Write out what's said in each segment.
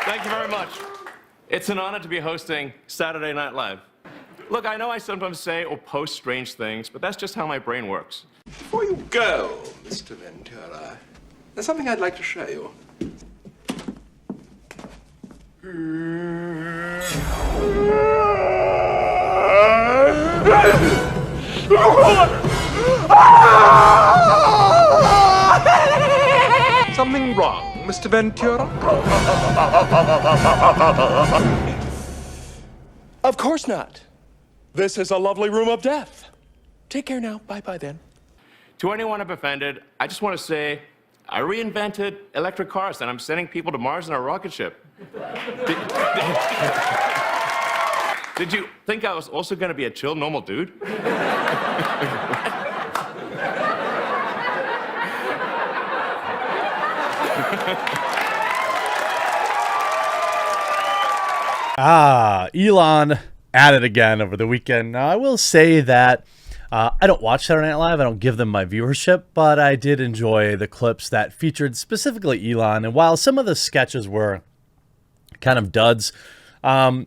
Thank you very much. It's an honor to be hosting Saturday Night Live. Look, I know I sometimes say or post strange things, but that's just how my brain works. Before you go, Mr. Ventura, there's something I'd like to show you. Something wrong, Mr. Ventura? Of course not. This is a lovely room of death. Take care now. Bye-bye then. To anyone I've offended, I just want to say I reinvented electric cars and I'm sending people to Mars in a rocket ship. Did you think I was also going to be a chill, normal dude? Elon at it again over the weekend. Now, I will say that I don't watch Saturday Night Live. I don't give them my viewership, but I did enjoy the clips that featured specifically Elon. And while some of the sketches were kind of duds, I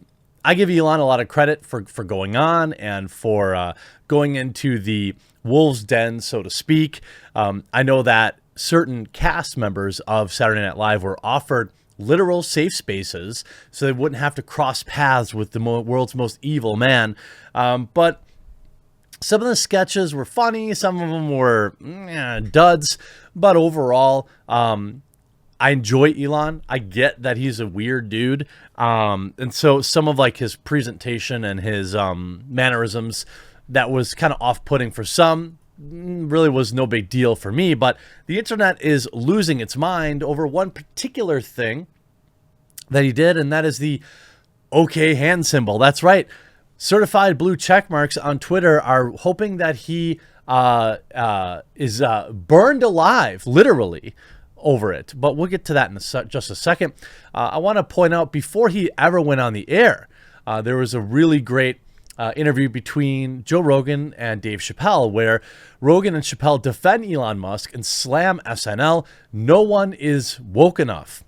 give Elon a lot of credit for going on and for going into the wolves' den, so to speak. I know that certain cast members of Saturday Night Live were offered literal safe spaces so they wouldn't have to cross paths with the world's most evil man. But some of the sketches were funny. Some of them were duds. But overall, I enjoy Elon. I get that he's a weird dude. And so some of like his presentation and his mannerisms that was kind of off-putting for some really was no big deal for me. But the internet is losing its mind over one particular thing that he did, and that is the OK hand symbol. That's right. Certified blue check marks on Twitter are hoping that he is burned alive, literally, over it. But we'll get to that in just a second. I want to point out, before he ever went on the air, there was a really great interview between Joe Rogan and Dave Chappelle, where Rogan and Chappelle defend Elon Musk and slam SNL. No one is woke enough.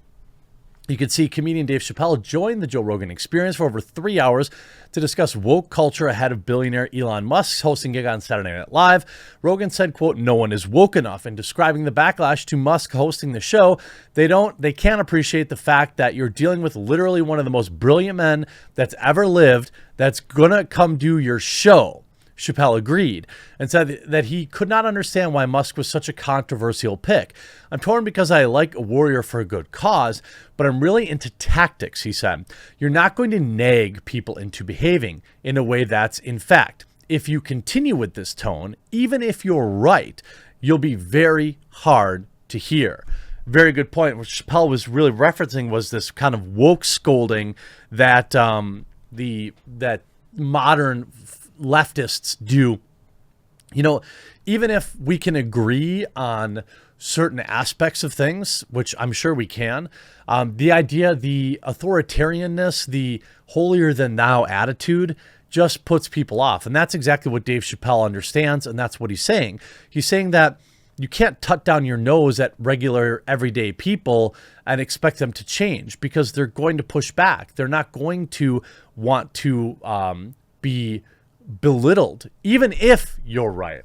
You can see comedian Dave Chappelle join the Joe Rogan Experience for over 3 hours to discuss woke culture ahead of billionaire Elon Musk's hosting gig on Saturday Night Live. Rogan said, quote, "No one is woke enough." In describing the backlash to Musk hosting the show, they can't appreciate the fact that you're dealing with literally one of the most brilliant men that's ever lived that's gonna come do your show. Chappelle agreed and said that he could not understand why Musk was such a controversial pick. "I'm torn because I like a warrior for a good cause, but I'm really into tactics," he said. "You're not going to nag people into behaving in a way that's in fact. If you continue with this tone, even if you're right, you'll be very hard to hear." Very good point. What Chappelle was really referencing was this kind of woke scolding that that modern leftists do. You know, even if we can agree on certain aspects of things, which I'm sure we can, the idea, the authoritarianness, the holier than thou attitude just puts people off. And that's exactly what Dave Chappelle understands. And that's what he's saying. He's saying that you can't tut down your nose at regular everyday people and expect them to change, because they're going to push back. They're not going to want to be belittled, even if you're right.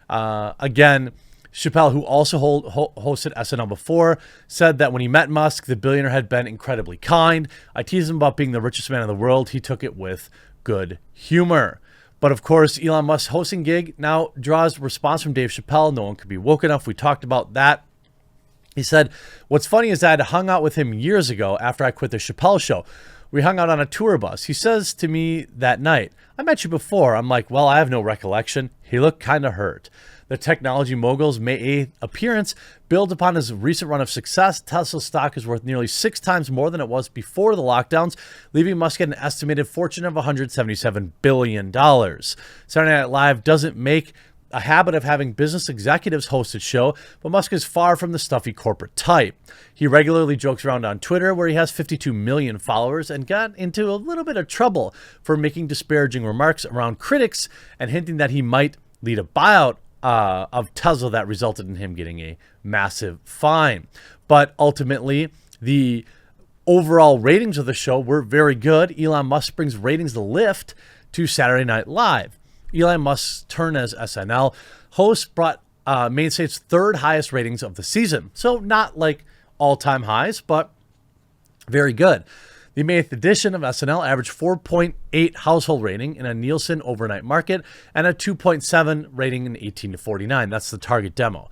Again, Chappelle, who also hosted SNL before, said that when he met Musk, the billionaire had been incredibly kind. "I teased him about being the richest man in the world. He took it with good humor." But of course, Elon Musk's hosting gig now draws response from Dave Chappelle. No one could be woke enough. We talked about that. He said, "What's funny is that I hung out with him years ago after I quit the Chappelle show. We hung out on a tour bus. He says to me that night, 'I met you before.' I'm like, 'Well, I have no recollection.' He looked kind of hurt." The technology mogul's May 8th appearance builds upon his recent run of success. Tesla stock is worth nearly 6 times more than it was before the lockdowns, leaving Musk at an estimated fortune of $177 billion. Saturday Night Live doesn't make a habit of having business executives host its show, but Musk is far from the stuffy corporate type. He regularly jokes around on Twitter, where he has 52 million followers, and got into a little bit of trouble for making disparaging remarks around critics and hinting that he might lead a buyout of Tesla that resulted in him getting a massive fine. But ultimately, the overall ratings of the show were very good. Elon Musk brings ratings lift to Saturday Night Live. Elon Musk's turn as SNL host brought Mainstate's third highest ratings of the season. So not like all-time highs, but very good. The May 8th edition of SNL averaged 4.8 household rating in a Nielsen overnight market and a 2.7 rating in 18 to 49. That's the target demo.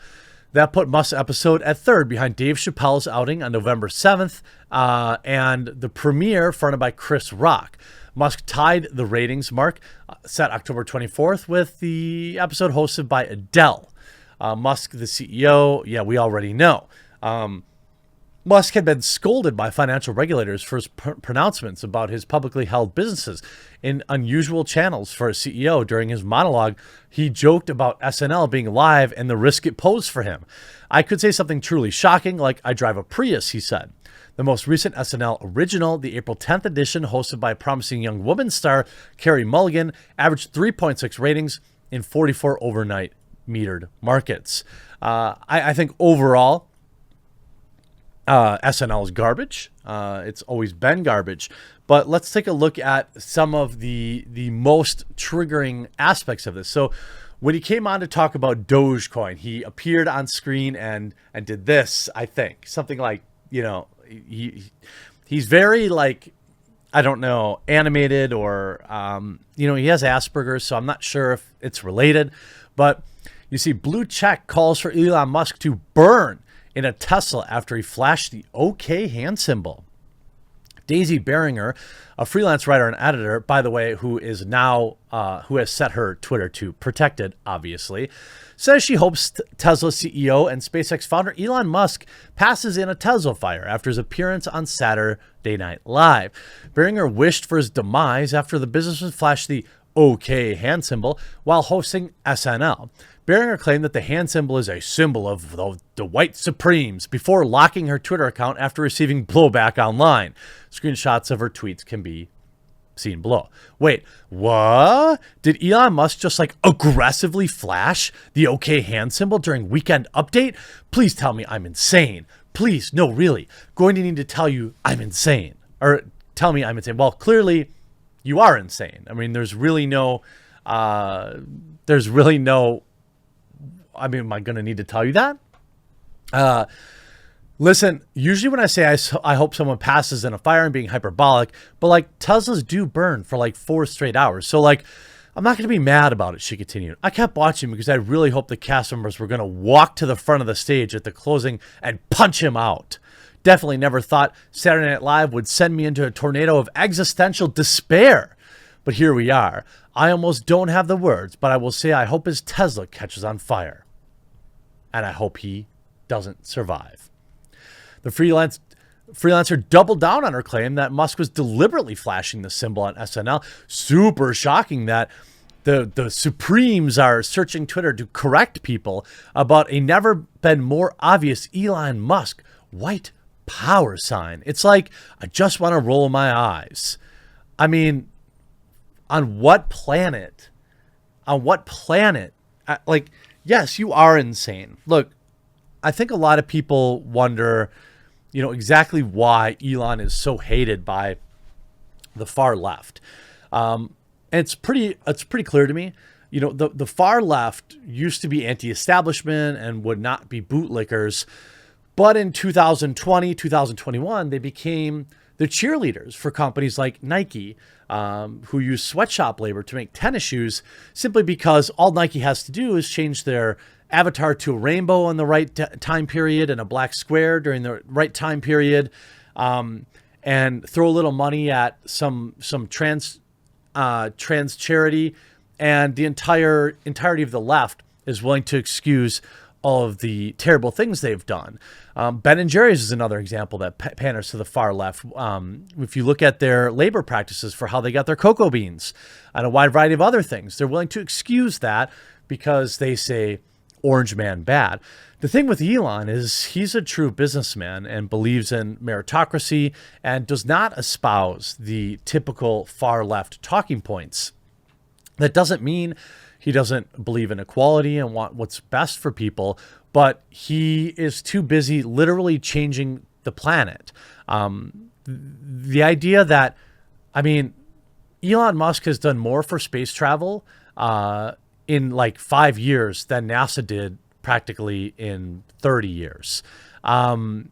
That put Musk's episode at third behind Dave Chappelle's outing on November 7th and the premiere fronted by Chris Rock. Musk tied the ratings mark set October 24th with the episode hosted by Adele. Musk, the CEO, we already know. Musk had been scolded by financial regulators for his pronouncements about his publicly held businesses in unusual channels for a CEO. During his monologue, he joked about SNL being live and the risk it posed for him. I could say something truly shocking, like I drive a Prius, he said. The most recent SNL original, the April 10th edition, hosted by promising young woman star Carey Mulligan, averaged 3.6 ratings in 44 overnight metered markets. I think overall, SNL is garbage. It's always been garbage. But let's take a look at some of the most triggering aspects of this. So when he came on to talk about Dogecoin, he appeared on screen and did this, I think. Something like, he's very like, I don't know, animated or, he has Asperger's, so I'm not sure if it's related. But you see, Blue Check calls for Elon Musk to burn in a Tesla after he flashed the OK hand symbol. Daisy Beringer, a freelance writer and editor, by the way, who has set her Twitter to protected, obviously, says she hopes Tesla CEO and SpaceX founder Elon Musk passes in a Tesla fire after his appearance on Saturday Night Live. Beringer wished for his demise after the businessman flashed the OK hand symbol while hosting SNL. Beringer claimed that the hand symbol is a symbol of the white supremes before locking her Twitter account after receiving blowback online. Screenshots of her tweets can be seen below. Wait, what? Did Elon Musk just like aggressively flash the OK hand symbol during Weekend Update? Please tell me I'm insane. Please, no, really. Going to need to tell you I'm insane. Or tell me I'm insane. Well, clearly you are insane. I mean, there's really no, I mean, am I going to need to tell you that? Listen, usually when I say I hope someone passes in a fire, I'm being hyperbolic, but like Teslas do burn for like 4 straight hours. So like, I'm not going to be mad about it, she continued. I kept watching because I really hoped the cast members were going to walk to the front of the stage at the closing and punch him out. Definitely never thought Saturday Night Live would send me into a tornado of existential despair. But here we are. I almost don't have the words, but I will say I hope his Tesla catches on fire. And I hope he doesn't survive. The freelancer doubled down on her claim that Musk was deliberately flashing the symbol on SNL. Super shocking that the Supremes are searching Twitter to correct people about a never been more obvious Elon Musk white power sign. It's like, I just want to roll my eyes. I mean, on what planet? Like, yes, you are insane. Look, I think a lot of people wonder, exactly why Elon is so hated by the far left. And it's pretty clear to me. The far left used to be anti-establishment and would not be bootlickers. But in 2020, 2021, they became the cheerleaders for companies like Nike, who use sweatshop labor to make tennis shoes simply because all Nike has to do is change their avatar to a rainbow in the right time period and a black square during the right time period, and throw a little money at some trans charity, and the entirety of the left is willing to excuse all of the terrible things they've done. Ben & Jerry's is another example that panders to the far left. If you look at their labor practices for how they got their cocoa beans and a wide variety of other things, they're willing to excuse that because they say orange man bad. The thing with Elon is he's a true businessman and believes in meritocracy and does not espouse the typical far left talking points. That doesn't mean he doesn't believe in equality and want what's best for people, but he is too busy literally changing the planet. the idea that, I mean, Elon Musk has done more for space travel in like 5 years than NASA did practically in 30 years. And,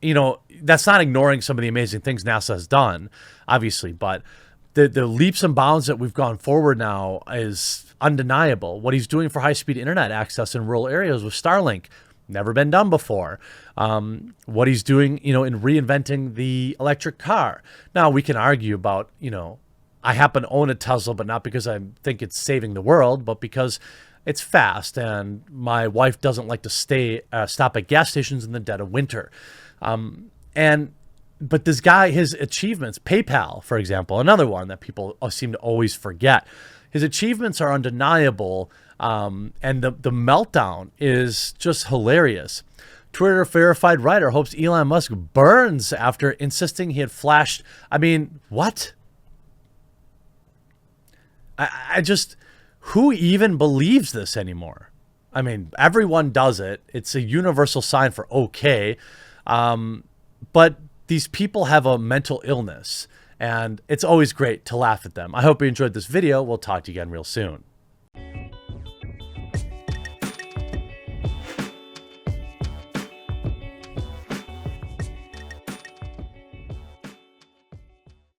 you know, that's not ignoring some of the amazing things NASA has done, obviously, but the leaps and bounds that we've gone forward now is undeniable. What he's doing for high-speed internet access in rural areas with Starlink, never been done before. What he's doing, you know, in reinventing the electric car. Now, we can argue about, you know, I happen to own a Tesla, but not because I think it's saving the world, but because it's fast, and my wife doesn't like to stop at gas stations in the dead of winter. But this guy, his achievements, PayPal, for example, another one that people seem to always forget. His achievements are undeniable, and the meltdown is just hilarious. Twitter verified writer hopes Elon Musk burns after insisting he had flashed. I mean, what? I just, who even believes this anymore? I mean, everyone does it. It's a universal sign for okay. But these people have a mental illness, and it's always great to laugh at them. I hope you enjoyed this video. We'll talk to you again real soon.